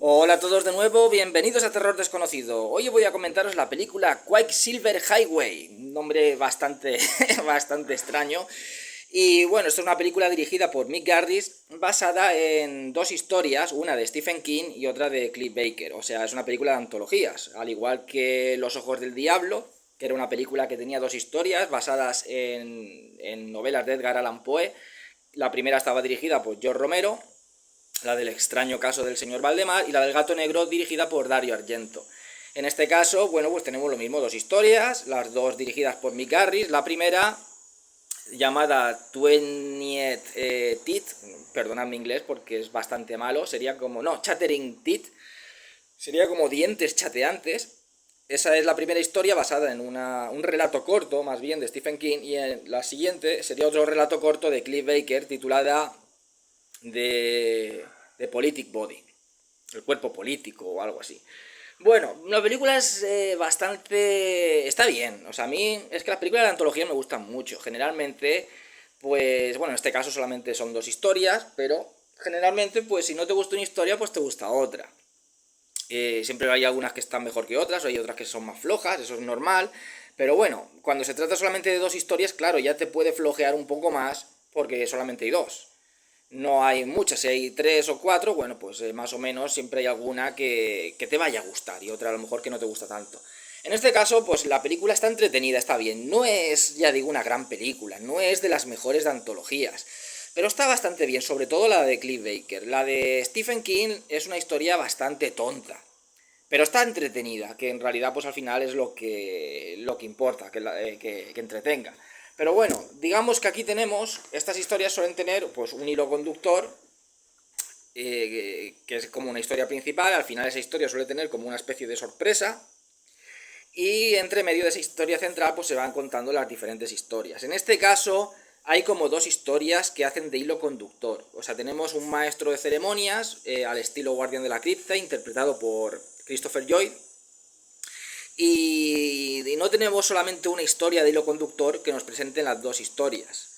Hola a todos de nuevo, bienvenidos a Terror Desconocido. Hoy voy a comentaros la película Quicksilver Highway, un nombre bastante, bastante extraño. Y bueno, esto es una película dirigida por Mick Garris, basada en dos historias, una de Stephen King y otra de Clive Barker. O sea, es una película de antologías, al igual que Los Ojos del Diablo, que era una película que tenía dos historias basadas en novelas de Edgar Allan Poe. La primera estaba dirigida por George Romero, la del extraño caso del señor Valdemar, y la del gato negro dirigida por Dario Argento. En este caso, bueno, pues tenemos lo mismo, dos historias, las dos dirigidas por Mick Garris. La primera, llamada 20th Teeth, perdonad mi inglés porque es bastante malo, sería como, no, Chattering Teeth, sería como dientes chateantes. Esa es la primera historia basada en un relato corto, más bien, de Stephen King, y en la siguiente sería otro relato corto de Clive Barker titulada de Politic Body, el cuerpo político o algo así. Bueno, la película es bastante... está bien, o sea, a mí es que las películas de antología me gustan mucho. Generalmente, pues, bueno, en este caso solamente son dos historias, pero generalmente, pues, si no te gusta una historia, pues te gusta otra. Siempre hay algunas que están mejor que otras, o hay otras que son más flojas, eso es normal. Pero bueno, cuando se trata solamente de dos historias, claro, ya te puede flojear un poco más, porque solamente hay dos. No hay muchas, si hay tres o cuatro, bueno, pues más o menos siempre hay alguna que te vaya a gustar y otra a lo mejor que no te gusta tanto. En este caso, pues la película está entretenida, está bien. No es, ya digo, una gran película, no es de las mejores de antologías, pero está bastante bien, sobre todo la de Clive Barker. La de Stephen King es una historia bastante tonta, pero está entretenida, que en realidad pues al final es lo que importa, que entretenga. Pero bueno, digamos que aquí tenemos, estas historias suelen tener pues un hilo conductor, que es como una historia principal. Al final esa historia suele tener como una especie de sorpresa, y entre medio de esa historia central pues se van contando las diferentes historias. En este caso hay como dos historias que hacen de hilo conductor. O sea, tenemos un maestro de ceremonias, al estilo Guardián de la Cripta, interpretado por Christopher Lloyd, y no tenemos solamente una historia de hilo conductor que nos presenten las dos historias,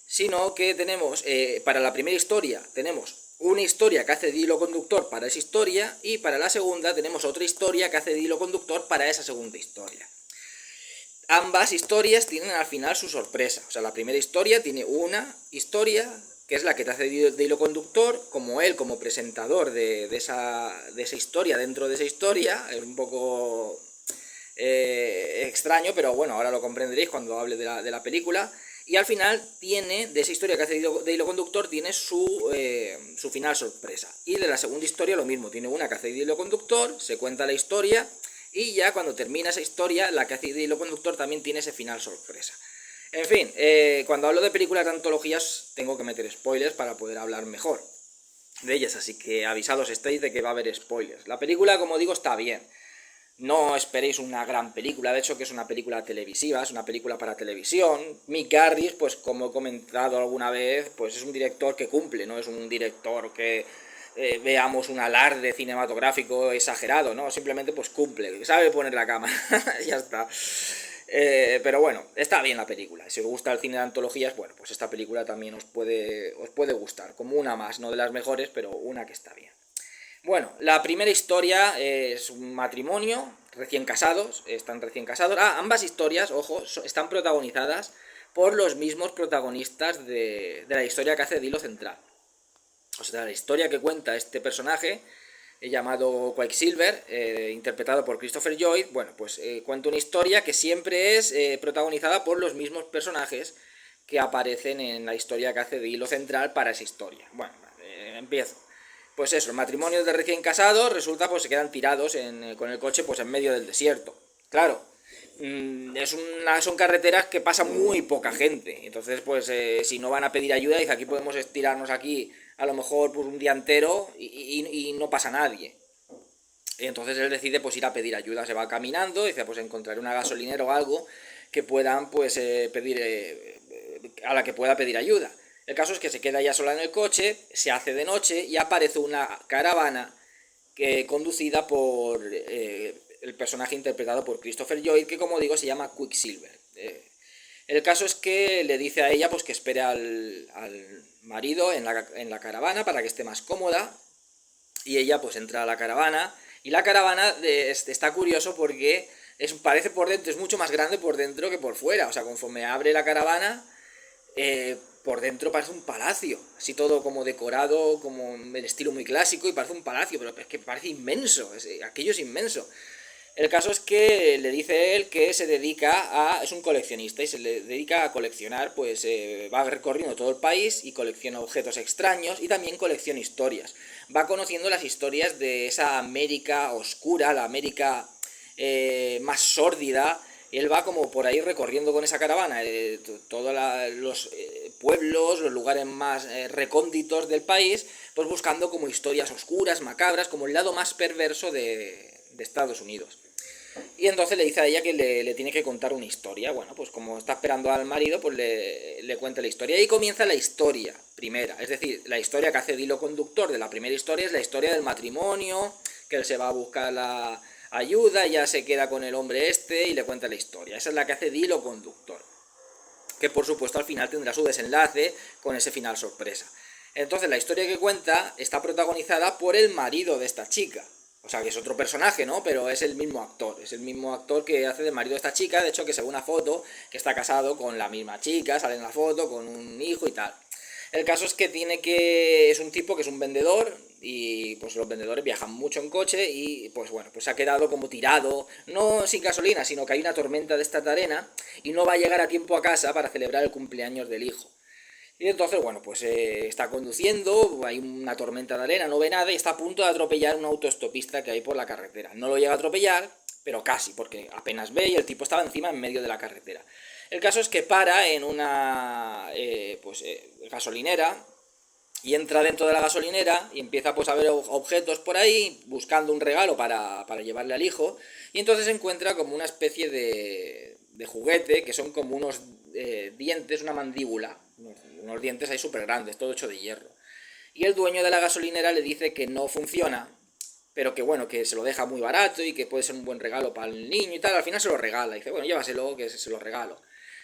sino que tenemos, para la primera historia, tenemos una historia que hace de hilo conductor para esa historia, y para la segunda tenemos otra historia que hace de hilo conductor para esa segunda historia. Ambas historias tienen al final su sorpresa. O sea, la primera historia tiene una historia que es la que te hace de hilo conductor, como él, como presentador de esa historia dentro de esa historia. Es un poco extraño, pero bueno, ahora lo comprenderéis cuando hable de la película. Y al final tiene, de esa historia que hace de hilo conductor, tiene su final sorpresa. Y de la segunda historia lo mismo, tiene una que hace de hilo conductor, se cuenta la historia, y ya cuando termina esa historia, la que hace de hilo conductor también tiene ese final sorpresa. En fin, cuando hablo de películas de antologías tengo que meter spoilers para poder hablar mejor de ellas, así que avisados estáis de que va a haber spoilers. La película, como digo, está bien. No esperéis una gran película, de hecho que es una película televisiva, es una película para televisión. Mick Garris, pues como he comentado alguna vez, pues es un director que cumple, no es un director que veamos un alarde cinematográfico exagerado, ¿no? Simplemente pues cumple, sabe poner la cámara, ya está. Pero bueno, está bien la película. Si os gusta el cine de antologías, bueno, pues esta película también os puede gustar, como una más, no de las mejores, pero una que está bien. Bueno, la primera historia es un matrimonio, recién casados, están recién casados. Ambas historias, ojo, están protagonizadas por los mismos protagonistas de la historia que hace de hilo central. O sea, la historia que cuenta este personaje, llamado Quicksilver, interpretado por Christopher Lloyd, bueno, pues cuenta una historia que siempre es protagonizada por los mismos personajes que aparecen en la historia que hace de hilo central para esa historia. Bueno, empiezo. Pues eso, el matrimonio de recién casados resulta pues se quedan tirados con el coche pues en medio del desierto. Claro, son carreteras que pasa muy poca gente. Entonces, pues si no van a pedir ayuda, dice aquí podemos estirarnos aquí a lo mejor por un día entero y no pasa nadie. Y entonces él decide pues ir a pedir ayuda, se va caminando, dice pues encontraré una gasolinera o algo que puedan pues pedir, a la que pueda pedir ayuda. El caso es que se queda ya sola en el coche, se hace de noche y aparece una caravana conducida por el personaje interpretado por Christopher Lloyd, que como digo se llama Quicksilver. El caso es que le dice a ella pues que espere al marido en la caravana para que esté más cómoda, y ella pues entra a la caravana, y la caravana está curioso porque parece por dentro, es mucho más grande por dentro que por fuera, o sea, conforme abre la caravana, por dentro parece un palacio, así todo como decorado, como el estilo muy clásico, y parece un palacio, pero es que parece inmenso, aquello es inmenso. El caso es que le dice él que se dedica es un coleccionista y se le dedica a coleccionar, pues va recorriendo todo el país y colecciona objetos extraños y también colecciona historias. Va conociendo las historias de esa América oscura, la América más sórdida. Él va como por ahí recorriendo con esa caravana todos los pueblos, los lugares más recónditos del país, pues buscando como historias oscuras, macabras, como el lado más perverso de Estados Unidos. Y entonces le dice a ella que le tiene que contar una historia. Bueno, pues como está esperando al marido, pues le cuenta la historia. Y comienza la historia primera. Es decir, la historia que hace de hilo conductor de la primera historia es la historia del matrimonio, que él se va a buscar la ayuda, ya se queda con el hombre y le cuenta la historia. Esa es la que hace de hilo conductor. Que por supuesto al final tendrá su desenlace con ese final sorpresa. Entonces la historia que cuenta está protagonizada por el marido de esta chica. O sea, que es otro personaje, ¿no? Pero es el mismo actor que hace de marido de esta chica. De hecho, que se ve una foto que está casado con la misma chica, sale en la foto con un hijo y tal. El caso es que es un tipo que es un vendedor y pues los vendedores viajan mucho en coche y pues bueno, pues se ha quedado como tirado, no sin gasolina, sino que hay una tormenta de esta arena y no va a llegar a tiempo a casa para celebrar el cumpleaños del hijo. Y entonces, bueno, pues está conduciendo, hay una tormenta de arena, no ve nada y está a punto de atropellar un autoestopista que hay por la carretera. No lo llega a atropellar, pero casi, porque apenas ve y el tipo estaba encima en medio de la carretera. El caso es que para en una gasolinera y entra dentro de la gasolinera y empieza pues a ver objetos por ahí buscando un regalo para llevarle al hijo y entonces encuentra como una especie de juguete que son como unos dientes, una mandíbula, unos dientes ahí súper grandes, todo hecho de hierro. Y el dueño de la gasolinera le dice que no funciona, pero que bueno, que se lo deja muy barato y que puede ser un buen regalo para el niño y tal. Al final se lo regala, y dice, bueno, llévaselo, que se lo regalo.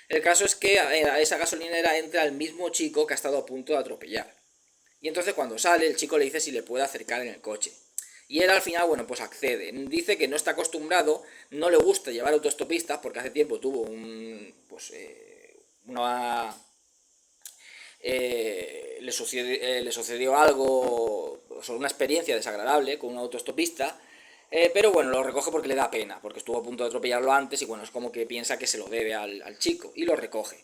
El caso es que a esa gasolinera entra el mismo chico que ha estado a punto de atropellar. Y entonces cuando sale, el chico le dice si le puede acercar en el coche. Y él al final, bueno, pues accede. Dice que no está acostumbrado, no le gusta llevar autoestopistas, porque hace tiempo tuvo le sucedió algo, o sea, una experiencia desagradable con un autoestopista, pero bueno, lo recoge porque le da pena, porque estuvo a punto de atropellarlo antes y bueno, es como que piensa que se lo debe al chico y lo recoge.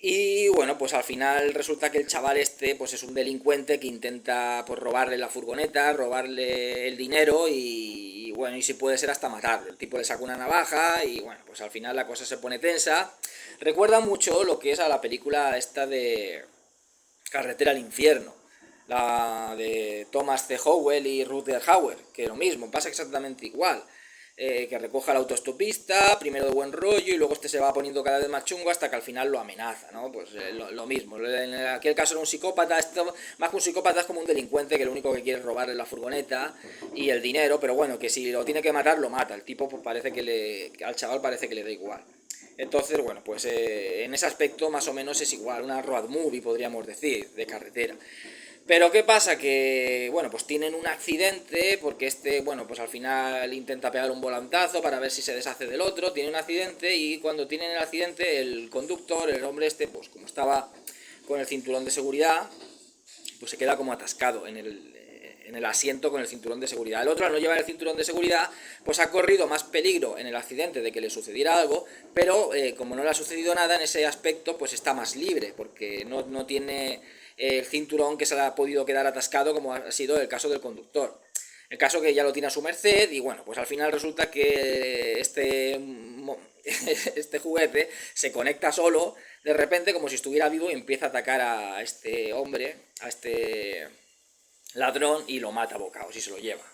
Y bueno, pues al final resulta que el chaval pues es un delincuente que intenta pues robarle la furgoneta, robarle el dinero y bueno, y si puede ser hasta matarlo. El tipo le saca una navaja y bueno, pues al final la cosa se pone tensa. Recuerda mucho lo que es a la película esta de Carretera al Infierno, la de Thomas C. Howell y Rutger Hauer, que lo mismo, pasa exactamente igual. Que recoja al autoestopista, primero de buen rollo, y luego se va poniendo cada vez más chungo hasta que al final lo amenaza, ¿no? Pues lo mismo. En aquel caso era un psicópata, más que un psicópata es como un delincuente que lo único que quiere es robarle la furgoneta y el dinero, pero bueno, que si lo tiene que matar, lo mata. El tipo pues, parece que al chaval parece que le da igual. Entonces, bueno, pues en ese aspecto más o menos es igual, una road movie podríamos decir, de carretera. Pero ¿qué pasa? Que, bueno, pues tienen un accidente porque bueno, pues al final intenta pegar un volantazo para ver si se deshace del otro, tiene un accidente y cuando tienen el accidente el conductor, el hombre pues como estaba con el cinturón de seguridad, pues se queda como atascado en el asiento con el cinturón de seguridad. El otro, al no llevar el cinturón de seguridad, pues ha corrido más peligro en el accidente de que le sucediera algo, pero como no le ha sucedido nada en ese aspecto, pues está más libre, porque no tiene el cinturón que se le ha podido quedar atascado como ha sido el caso del conductor. El caso que ya lo tiene a su merced y bueno, pues al final resulta que este juguete se conecta solo de repente como si estuviera vivo y empieza a atacar a este hombre, a este ladrón y lo mata a bocados y se lo lleva.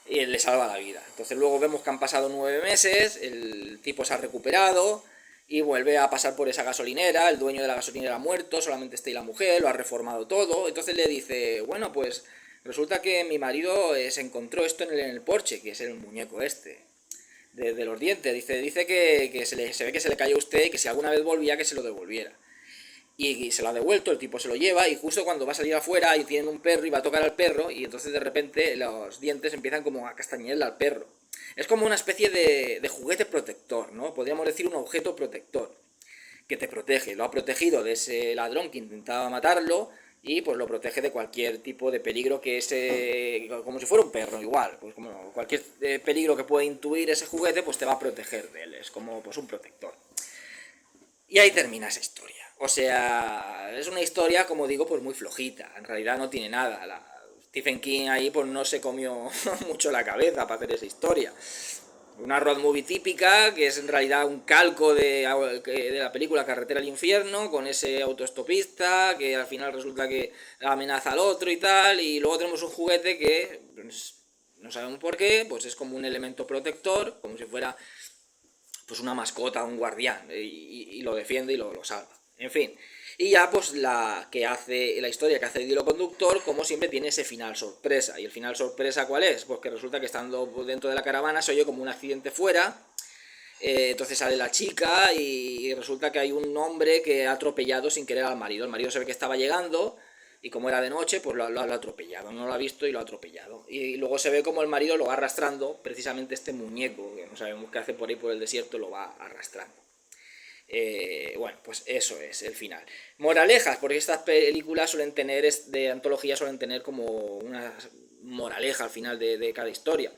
Y él le salva la vida. Entonces luego vemos que han pasado 9 meses, el tipo se ha recuperado y vuelve a pasar por esa gasolinera, el dueño de la gasolinera ha muerto, solamente está ahí la mujer, lo ha reformado todo, entonces le dice, bueno, pues resulta que mi marido se encontró esto en el Porsche, que es el muñeco de los dientes, dice que se ve que se le cayó a usted y que si alguna vez volvía que se lo devolviera. y se lo ha devuelto, el tipo se lo lleva, y justo cuando va a salir afuera y tienen un perro y va a tocar al perro, y entonces de repente los dientes empiezan como a castañearle al perro. Es como una especie de juguete protector, ¿no? Podríamos decir un objeto protector que te protege. Lo ha protegido de ese ladrón que intentaba matarlo y pues lo protege de cualquier tipo de peligro que ese, como si fuera un perro igual, pues como cualquier peligro que pueda intuir ese juguete, pues te va a proteger de él, es como pues un protector. Y ahí termina esa historia. O sea, es una historia, como digo, pues muy flojita. En realidad no tiene nada. Stephen King ahí pues no se comió mucho la cabeza para hacer esa historia. Una road movie típica, que es en realidad un calco de la película Carretera al Infierno, con ese autoestopista, que al final resulta que amenaza al otro y tal, y luego tenemos un juguete que, pues, no sabemos por qué, pues es como un elemento protector, como si fuera pues una mascota, un guardián, y lo defiende y lo salva. En fin. Y ya pues la historia que hace el hilo conductor, como siempre, tiene ese final sorpresa. ¿Y el final sorpresa cuál es? Pues que resulta que estando dentro de la caravana se oye como un accidente fuera. Entonces sale la chica y resulta que hay un hombre que ha atropellado sin querer al marido. El marido se ve que estaba llegando y como era de noche, pues lo ha atropellado. No lo ha visto y lo ha atropellado. Y luego se ve como el marido lo va arrastrando, precisamente este muñeco, que no sabemos qué hace por ahí por el desierto, lo va arrastrando. Bueno, pues eso es el final. Moralejas, porque estas películas suelen tener, de antología, suelen tener como una moraleja al final de cada historia.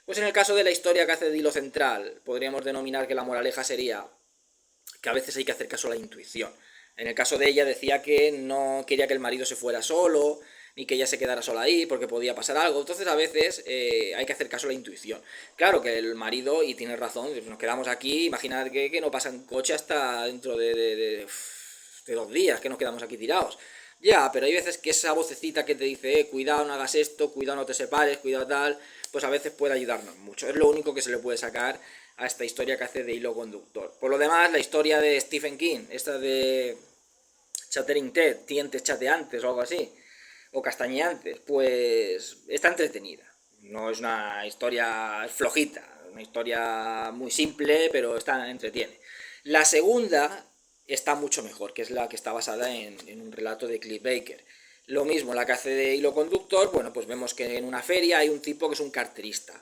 Pues en el caso de la historia que hace de hilo central, podríamos denominar que la moraleja sería que a veces hay que hacer caso a la intuición. En el caso de ella decía que no quería que el marido se fuera solo, ni que ella se quedara sola ahí porque podía pasar algo. Entonces a veces hay que hacer caso a la intuición. Claro que el marido, y tiene razón, nos quedamos aquí, imaginad que no pasa en coche hasta dentro de 2 días, que nos quedamos aquí tirados. Ya, pero hay veces que esa vocecita que te dice, cuidado, no hagas esto, cuidado, no te separes, cuidado tal, pues a veces puede ayudarnos mucho. Es lo único que se le puede sacar a esta historia que hace de hilo conductor. Por lo demás, la historia de Stephen King, esta de Chattering Ted, dientes chateantes o algo así, o castañeantes, pues está entretenida. No es una historia flojita, una historia muy simple, pero entretiene. La segunda está mucho mejor, que es la que está basada en un relato de Cliff Baker. Lo mismo, la que hace de hilo conductor, bueno, pues vemos que en una feria hay un tipo que es un carterista.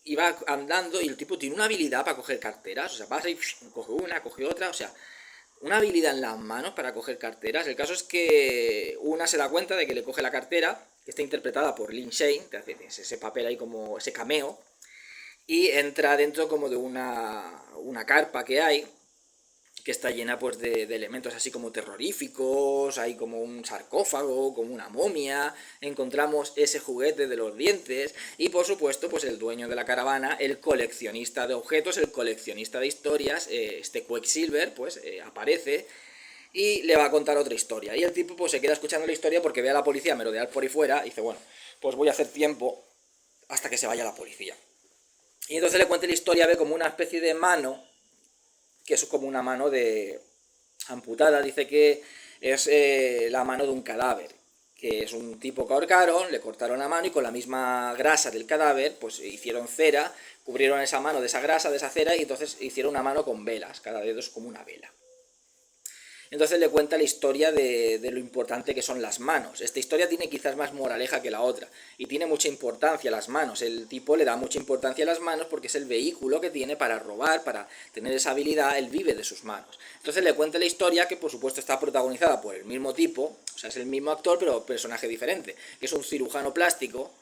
Y va andando y el tipo tiene una habilidad para coger carteras, o sea, pasa y coge una, coge otra, o sea, una habilidad en las manos para coger carteras. El caso es que una se da cuenta de que le coge la cartera, que está interpretada por Lin Shane, que hace ese papel ahí como ese cameo, y entra dentro como de una carpa que hay, que está llena pues de elementos así como terroríficos, hay como un sarcófago, como una momia, encontramos ese juguete de los dientes y por supuesto pues el dueño de la caravana, el coleccionista de objetos, el coleccionista de historias, este Quicksilver pues aparece y le va a contar otra historia y el tipo pues se queda escuchando la historia porque ve a la policía merodear por ahí fuera y dice bueno, pues voy a hacer tiempo hasta que se vaya la policía. Y entonces le cuenta la historia, ve como una especie de mano, que es como una mano amputada, dice que es la mano de un cadáver, que es un tipo que ahorcaron, le cortaron la mano y con la misma grasa del cadáver, pues hicieron cera, cubrieron esa mano de esa grasa, de esa cera, y entonces hicieron una mano con velas, cada dedo es como una vela. Entonces le cuenta la historia de lo importante que son las manos. Esta historia tiene quizás más moraleja que la otra y tiene mucha importancia las manos. El tipo le da mucha importancia a las manos porque es el vehículo que tiene para robar, para tener esa habilidad, él vive de sus manos. Entonces le cuenta la historia que por supuesto está protagonizada por el mismo tipo, o sea es el mismo actor pero personaje diferente, que es un cirujano plástico,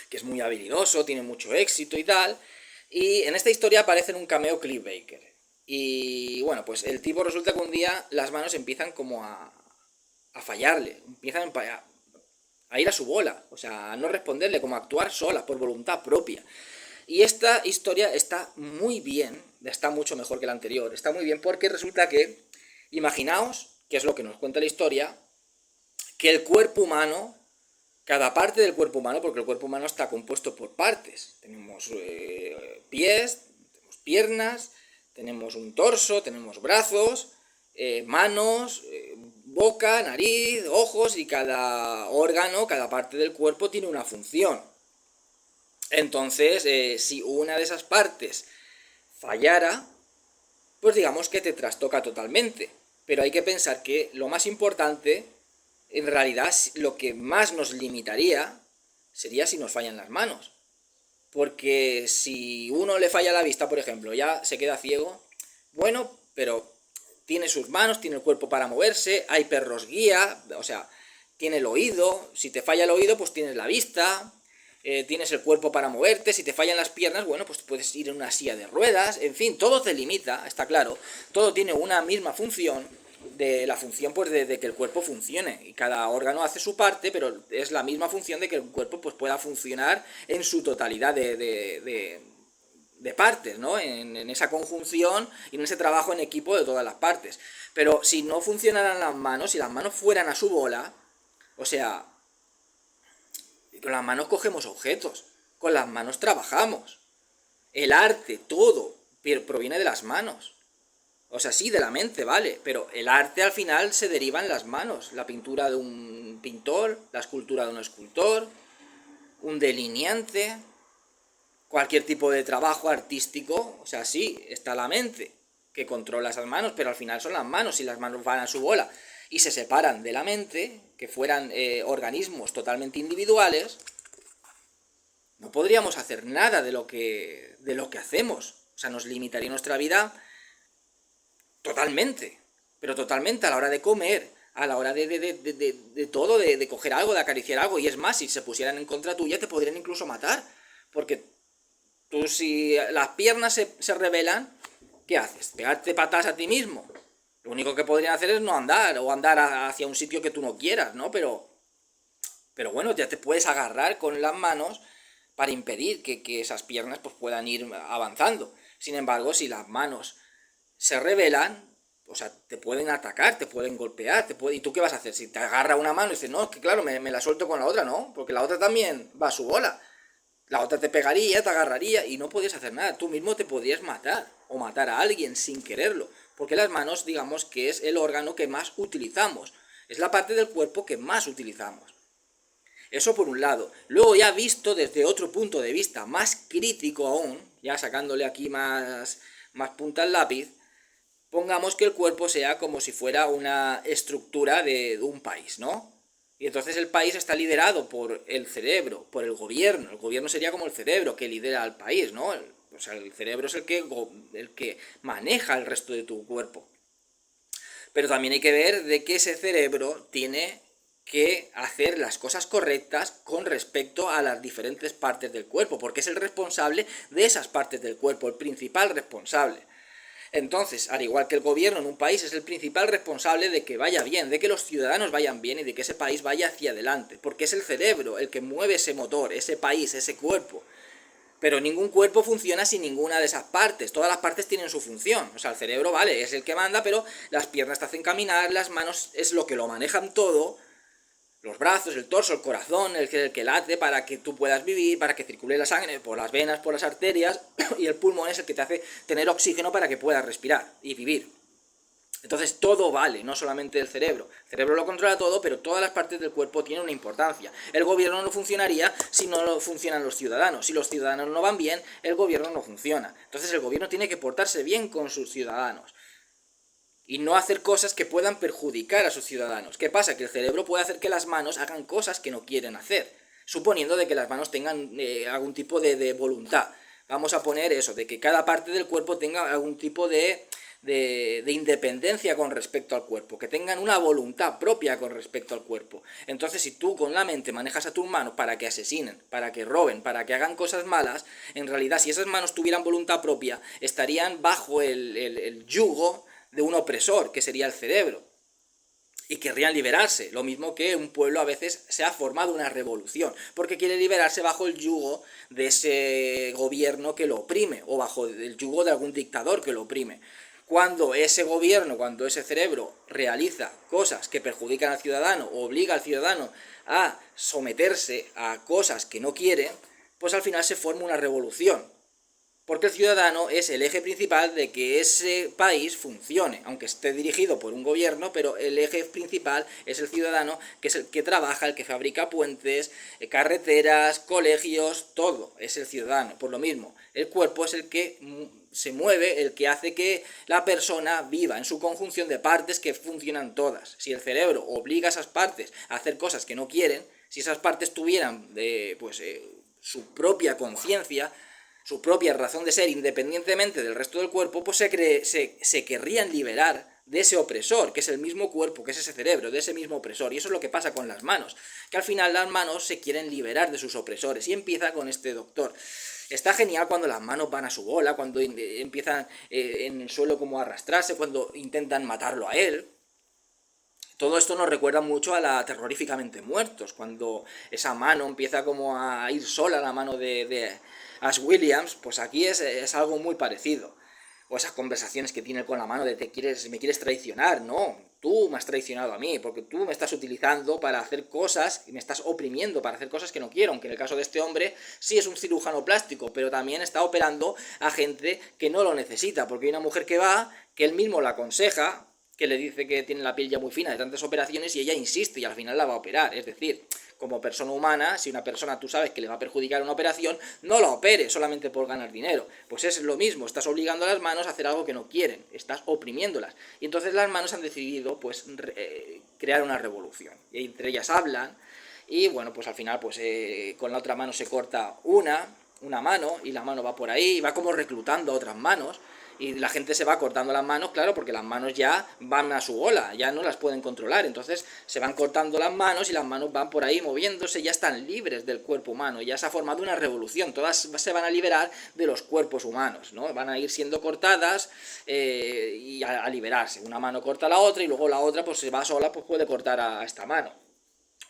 que es muy habilidoso, tiene mucho éxito y tal, y en esta historia aparece en un cameo Cliff Baker. Y bueno, pues el tipo resulta que un día las manos empiezan como a fallarle, empiezan a ir a su bola, o sea, a no responderle, como a actuar sola, por voluntad propia. Y esta historia está muy bien, está mucho mejor que la anterior, está muy bien porque resulta que, imaginaos, que es lo que nos cuenta la historia, que el cuerpo humano, cada parte del cuerpo humano, porque el cuerpo humano está compuesto por partes, tenemos pies, tenemos piernas, tenemos un torso, tenemos brazos, manos, boca, nariz, ojos, y cada órgano, cada parte del cuerpo tiene una función. Entonces, si una de esas partes fallara, pues digamos que te trastoca totalmente. pero hay que pensar que lo más importante, en realidad, lo que más nos limitaría sería si nos fallan las manos. Porque si uno le falla la vista, por ejemplo, ya se queda ciego, bueno, pero tiene sus manos, tiene el cuerpo para moverse, hay perros guía, o sea, tiene el oído, si te falla el oído, pues tienes la vista, tienes el cuerpo para moverte, si te fallan las piernas, bueno, pues puedes ir en una silla de ruedas, en fin, todo te limita, está claro, todo tiene una misma función, de la función pues de que el cuerpo funcione, y cada órgano hace su parte, pero es la misma función de que el cuerpo pues pueda funcionar en su totalidad de partes, ¿no? En esa conjunción y en ese trabajo en equipo de todas las partes. Pero si no funcionaran las manos, si las manos fueran a su bola, o sea, con las manos cogemos objetos, con las manos trabajamos. El arte, todo, proviene de las manos. O sea, sí, de la mente, vale, pero el arte al final se deriva en las manos. La pintura de un pintor, la escultura de un escultor, un delineante, cualquier tipo de trabajo artístico, o sea, sí, está la mente que controla esas manos, pero al final son las manos, y las manos van a su bola y se separan de la mente, que fueran organismos totalmente individuales, no podríamos hacer nada de lo que hacemos. O sea, nos limitaría nuestra vida totalmente, pero totalmente, a la hora de comer, a la hora de todo, de coger algo, de acariciar algo, y es más, si se pusieran en contra tuya te podrían incluso matar, porque tú, si las piernas se rebelan, ¿qué haces? ¿Pegarte patadas a ti mismo? Lo único que podrían hacer es no andar, o andar hacia un sitio que tú no quieras, ¿no? Pero bueno, ya te puedes agarrar con las manos para impedir que esas piernas pues puedan ir avanzando. Sin embargo, si las manos se rebelan, o sea, te pueden atacar, te pueden golpear, ¿y tú qué vas a hacer? Si te agarra una mano y dices, no, es que claro, me la suelto con la otra, no, porque la otra también va a su bola. La otra te pegaría, te agarraría y no podías hacer nada. Tú mismo te podrías matar o matar a alguien sin quererlo. Porque las manos, digamos que es el órgano que más utilizamos. Es la parte del cuerpo que más utilizamos. Eso por un lado. Luego ya visto desde otro punto de vista, más crítico aún, ya sacándole aquí más punta al lápiz, pongamos que el cuerpo sea como si fuera una estructura de un país, ¿no? Y entonces el país está liderado por el cerebro, por el gobierno. El gobierno sería como el cerebro que lidera al país, ¿no? O sea, el cerebro es el que maneja el resto de tu cuerpo. Pero también hay que ver de que ese cerebro tiene que hacer las cosas correctas con respecto a las diferentes partes del cuerpo, porque es el responsable de esas partes del cuerpo, el principal responsable. Entonces, al igual que el gobierno en un país es el principal responsable de que vaya bien, de que los ciudadanos vayan bien y de que ese país vaya hacia adelante, porque es el cerebro el que mueve ese motor, ese país, ese cuerpo. Pero ningún cuerpo funciona sin ninguna de esas partes, todas las partes tienen su función. O sea, el cerebro, vale, es el que manda, pero las piernas te hacen caminar, las manos es lo que lo manejan todo, los brazos, el torso, el corazón, el que late para que tú puedas vivir, para que circule la sangre por las venas, por las arterias, y el pulmón es el que te hace tener oxígeno para que puedas respirar y vivir. Entonces todo vale, no solamente el cerebro. El cerebro lo controla todo, pero todas las partes del cuerpo tienen una importancia. El gobierno no funcionaría si no funcionan los ciudadanos. Si los ciudadanos no van bien, el gobierno no funciona. Entonces el gobierno tiene que portarse bien con sus ciudadanos y no hacer cosas que puedan perjudicar a sus ciudadanos. ¿Qué pasa? Que el cerebro puede hacer que las manos hagan cosas que no quieren hacer, suponiendo de que las manos tengan algún tipo de voluntad. Vamos a poner eso, de que cada parte del cuerpo tenga algún tipo de independencia con respecto al cuerpo, que tengan una voluntad propia con respecto al cuerpo. Entonces, si tú con la mente manejas a tus manos para que asesinen, para que roben, para que hagan cosas malas, en realidad, si esas manos tuvieran voluntad propia, estarían bajo el yugo de un opresor, que sería el cerebro, y querrían liberarse, lo mismo que un pueblo a veces se ha formado una revolución, porque quiere liberarse bajo el yugo de ese gobierno que lo oprime, o bajo el yugo de algún dictador que lo oprime. Cuando ese gobierno, cuando ese cerebro realiza cosas que perjudican al ciudadano, o obliga al ciudadano a someterse a cosas que no quiere, pues al final se forma una revolución. porque el ciudadano es el eje principal de que ese país funcione, aunque esté dirigido por un gobierno, pero el eje principal es el ciudadano, que es el que trabaja, el que fabrica puentes, carreteras, colegios, todo, es el ciudadano. Por lo mismo, el cuerpo es el que se mueve, el que hace que la persona viva en su conjunción de partes que funcionan todas. Si el cerebro obliga a esas partes a hacer cosas que no quieren, si esas partes tuvieran su propia conciencia, su propia razón de ser, independientemente del resto del cuerpo, pues se querrían liberar de ese opresor, que es el mismo cuerpo, que es ese cerebro, de ese mismo opresor. Y eso es lo que pasa con las manos, que al final las manos se quieren liberar de sus opresores. Y empieza con este doctor. Está genial cuando las manos van a su bola, cuando empiezan en el suelo como a arrastrarse, cuando intentan matarlo a él. Todo esto nos recuerda mucho a la Terroríficamente Muertos, cuando esa mano empieza como a ir sola, la mano de Ash Williams, pues aquí es algo muy parecido. O esas conversaciones que tiene con la mano de me quieres traicionar, no, tú me has traicionado a mí, porque tú me estás utilizando para hacer cosas y me estás oprimiendo para hacer cosas que no quiero, aunque en el caso de este hombre sí es un cirujano plástico, pero también está operando a gente que no lo necesita, porque hay una mujer que va, que él mismo la aconseja, que le dice que tiene la piel ya muy fina de tantas operaciones y ella insiste y al final la va a operar. Es decir, como persona humana, si una persona tú sabes que le va a perjudicar una operación, no la opere solamente por ganar dinero. Pues es lo mismo, estás obligando a las manos a hacer algo que no quieren, estás oprimiéndolas. Y entonces las manos han decidido pues crear una revolución. Y entre ellas hablan y bueno, pues al final pues con la otra mano se corta una mano y la mano va por ahí y va como reclutando a otras manos. Y la gente se va cortando las manos, claro, porque las manos ya van a su bola, ya no las pueden controlar. Entonces se van cortando las manos y las manos van por ahí moviéndose, ya están libres del cuerpo humano, ya se ha formado una revolución, todas se van a liberar de los cuerpos humanos, ¿no? Van a ir siendo cortadas y a liberarse. Una mano corta a la otra y luego la otra, pues se va sola, pues puede cortar a esta mano.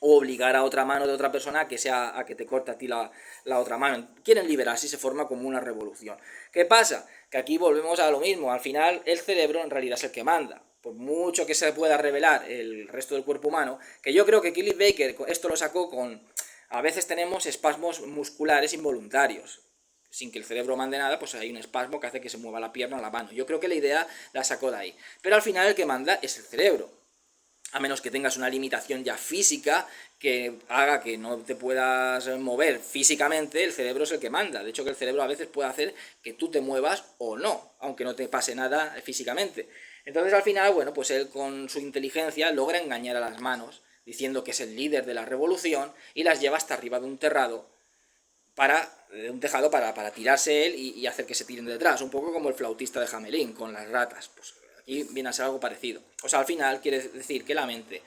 O obligar a otra mano de otra persona a que te corte a ti la otra mano. Quieren liberarse y se forma como una revolución. ¿Qué pasa? Que aquí volvemos a lo mismo. Al final el cerebro en realidad es el que manda. Por mucho que se pueda revelar el resto del cuerpo humano, que yo creo que Clive Baker esto lo sacó con... A veces tenemos espasmos musculares involuntarios. Sin que el cerebro mande nada, pues hay un espasmo que hace que se mueva la pierna o la mano. Yo creo que la idea la sacó de ahí. Pero al final el que manda es el cerebro. A menos que tengas una limitación ya física que haga que no te puedas mover físicamente, el cerebro es el que manda. De hecho, que el cerebro a veces puede hacer que tú te muevas o no, aunque no te pase nada físicamente. Entonces, al final, bueno, pues él con su inteligencia logra engañar a las manos, diciendo que es el líder de la revolución y las lleva hasta arriba de un tejado para tirarse él y hacer que se tiren detrás. Un poco como el flautista de Hamelin con las ratas. Pues aquí viene a ser algo parecido. O sea, al final quiere decir que la mente,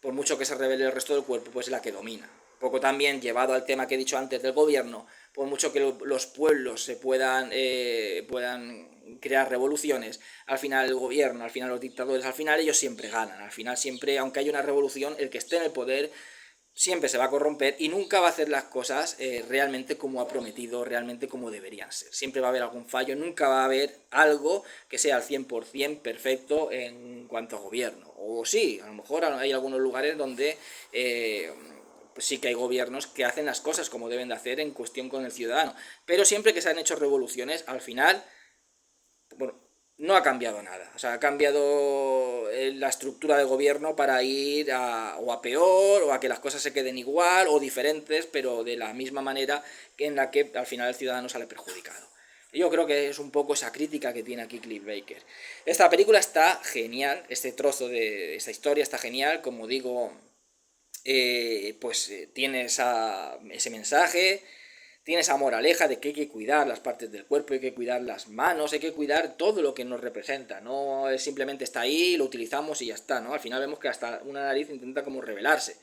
por mucho que se revele el resto del cuerpo, pues es la que domina. Un poco también llevado al tema que he dicho antes del gobierno, por mucho que los pueblos se puedan crear revoluciones, al final el gobierno, al final los dictadores, al final ellos siempre ganan. Al final siempre, aunque haya una revolución, el que esté en el poder siempre se va a corromper y nunca va a hacer las cosas realmente como ha prometido, realmente como deberían ser. Siempre va a haber algún fallo, nunca va a haber algo que sea al 100% perfecto en cuanto a gobierno. O sí, a lo mejor hay algunos lugares donde pues sí que hay gobiernos que hacen las cosas como deben de hacer en cuestión con el ciudadano. Pero siempre que se han hecho revoluciones, al final, bueno, no ha cambiado nada. O sea, ha cambiado la estructura de gobierno para ir o a peor, o a que las cosas se queden igual, o diferentes, pero de la misma manera que en la que al final el ciudadano sale perjudicado. Yo creo que es un poco esa crítica que tiene aquí Clive Baker. Esta película está genial, este trozo de esta historia está genial, como digo, tiene ese mensaje, tiene esa moraleja de que hay que cuidar las partes del cuerpo, hay que cuidar las manos, hay que cuidar todo lo que nos representa, no es simplemente está ahí, lo utilizamos y ya está, ¿no? Al final vemos que hasta una nariz intenta como revelarse.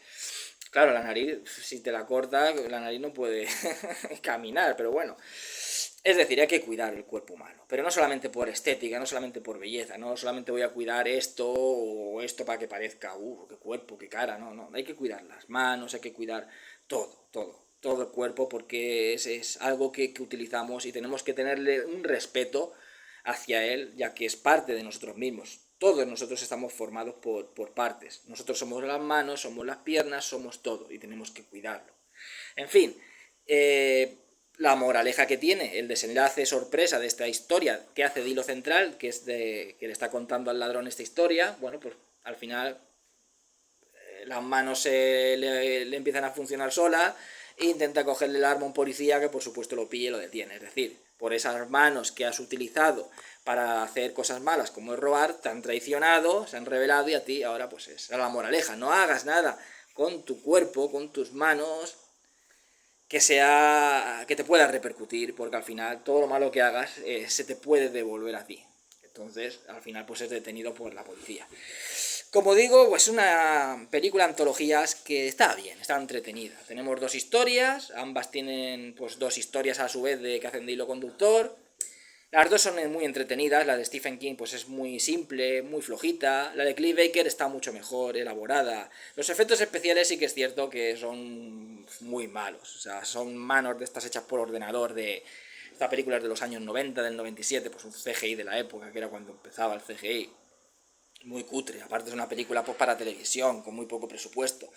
Claro, la nariz, si te la corta, la nariz no puede caminar, pero bueno. Es decir, hay que cuidar el cuerpo humano, pero no solamente por estética, no solamente por belleza, no solamente voy a cuidar esto o esto para que parezca, qué cuerpo, qué cara, no, hay que cuidar las manos, hay que cuidar todo el cuerpo porque es algo que utilizamos y tenemos que tenerle un respeto hacia él, ya que es parte de nosotros mismos. Todos nosotros estamos formados por partes. Nosotros somos las manos, somos las piernas, somos todo y tenemos que cuidarlo. En fin, La moraleja que tiene, el desenlace sorpresa de esta historia que hace de hilo central, que es que le está contando al ladrón esta historia, bueno, pues al final las manos le empiezan a funcionar solas e intenta cogerle el arma a un policía que por supuesto lo pilla y lo detiene. Es decir, por esas manos que has utilizado para hacer cosas malas como es robar, te han traicionado, se han revelado y a ti ahora pues es la moraleja. No hagas nada con tu cuerpo, con tus manos, que te pueda repercutir, porque al final todo lo malo que hagas se te puede devolver a ti. Entonces, al final, pues es detenido por la policía. Como digo, pues una película antologías que está bien, está entretenida. Tenemos dos historias, ambas tienen pues dos historias a su vez que hacen de hilo conductor. Las dos son muy entretenidas, la de Stephen King pues es muy simple, muy flojita, la de Clive Baker está mucho mejor elaborada. Los efectos especiales sí que es cierto que son muy malos, o sea, son manos de estas hechas por ordenador, de esta película es de los años 90, del 97, pues un CGI de la época, que era cuando empezaba el CGI, muy cutre, aparte es una película pues para televisión, con muy poco presupuesto.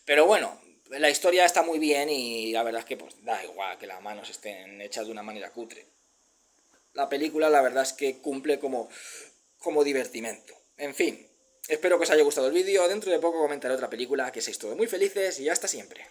Pero bueno, la historia está muy bien y la verdad es que pues da igual que las manos estén hechas de una manera cutre. La película la verdad es que cumple como divertimento. En fin, espero que os haya gustado el vídeo. Dentro de poco comentaré otra película. Que seáis todos muy felices y hasta siempre.